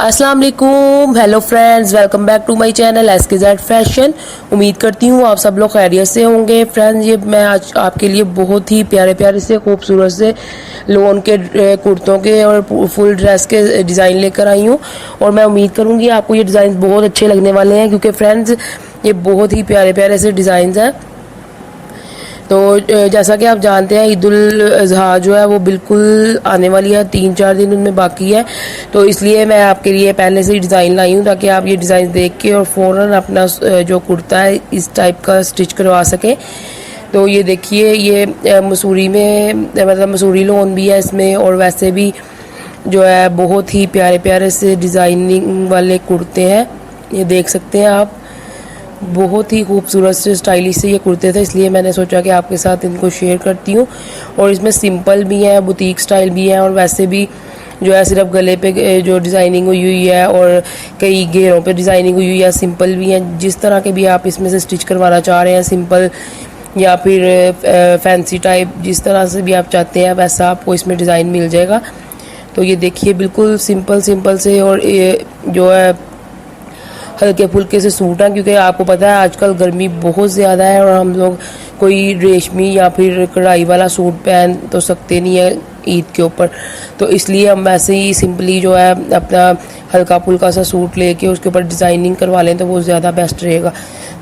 अस्सलाम वालेकुम, hello friends, welcome back to my channel SKZ fashion. उम्मीद करती हूँ आप सब लोग खैरियत से होंगे। फ्रेंड्स, ये मैं आज आपके लिए बहुत ही प्यारे प्यारे से खूबसूरत से लोन के कुर्तों के और फुल ड्रेस के डिज़ाइन लेकर आई हूँ और मैं उम्मीद करूँगी आपको ये डिज़ाइन बहुत अच्छे लगने वाले हैं, क्योंकि फ्रेंड्स ये बहुत ही प्यारे प्यारे से डिज़ाइन हैं। तो जैसा कि आप जानते हैं, ईद उल अज़हा जो है वो बिल्कुल आने वाली है, 3-4 दिन उनमें बाकी है। तो इसलिए मैं आपके लिए पहले से ही डिज़ाइन लाई हूँ ताकि आप ये डिज़ाइन देख के और फ़ौरन अपना जो कुर्ता है इस टाइप का स्टिच करवा सकें। तो ये देखिए, ये मसूरी में मतलब मसूरी लोन भी है इसमें, और वैसे भी जो है बहुत ही प्यारे प्यारे से डिज़ाइनिंग वाले कुर्ते हैं। ये देख सकते हैं आप, बहुत ही खूबसूरत से स्टाइलिश से ये कुर्ते थे, इसलिए मैंने सोचा कि आपके साथ इनको शेयर करती हूँ। और इसमें सिंपल भी है, बुटीक स्टाइल भी है, और वैसे भी जो है सिर्फ गले पे जो डिज़ाइनिंग हुई हुई है और कई घेरों पे डिज़ाइनिंग हुई हुई है। सिंपल भी है, जिस तरह के भी आप इसमें से स्टिच करवाना चाह रहे हैं, सिंपल या फिर फैंसी टाइप, जिस तरह से भी आप चाहते हैं वैसा आपको इसमें डिज़ाइन मिल जाएगा। तो ये देखिए, बिल्कुल सिंपल सिंपल से, और ये जो है हल्के फुल्के से सूट हैं, क्योंकि आपको पता है आजकल गर्मी बहुत ज़्यादा है और हम लोग कोई रेशमी या फिर कढ़ाई वाला सूट पहन तो सकते नहीं है ईद के ऊपर। तो इसलिए हम वैसे ही सिंपली जो है अपना हल्का फुल्का सा सूट लेके उसके ऊपर डिज़ाइनिंग करवा लें तो वो ज़्यादा बेस्ट रहेगा।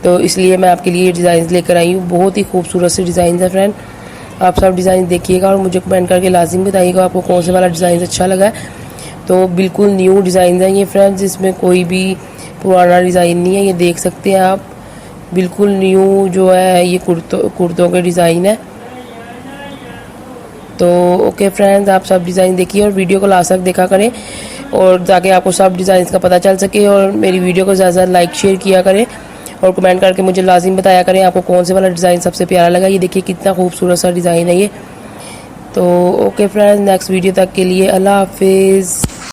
तो इसलिए मैं आपके लिए डिज़ाइन लेकर आई हूँ, बहुत ही खूबसूरत से डिज़ाइन है। फ्रेंड, आप सब डिज़ाइन देखिएगा और मुझे कमेंट करके लाजिम बताइएगा आपको कौन से वाला डिज़ाइन अच्छा लगा है। तो बिल्कुल न्यू डिज़ाइन है ये फ्रेंड्स, इसमें कोई भी पुराना डिज़ाइन नहीं है। ये देख सकते हैं आप, बिल्कुल न्यू जो है ये कुर्तों के डिज़ाइन है। तो ओके फ्रेंड्स, आप सब डिज़ाइन देखिए और वीडियो को लास्ट तक देखा करें, और ताकि आपको सब डिज़ाइन का पता चल सके। और मेरी वीडियो को ज़्यादा लाइक शेयर किया करें और कमेंट करके मुझे लाजिम बताया करें आपको कौन से वाला डिज़ाइन सबसे प्यारा लगा। ये देखिए कितना खूबसूरत सा डिज़ाइन है ये। तो ओके फ्रेंड्स, नेक्स्ट वीडियो तक के लिए अल्लाह हाफिज़।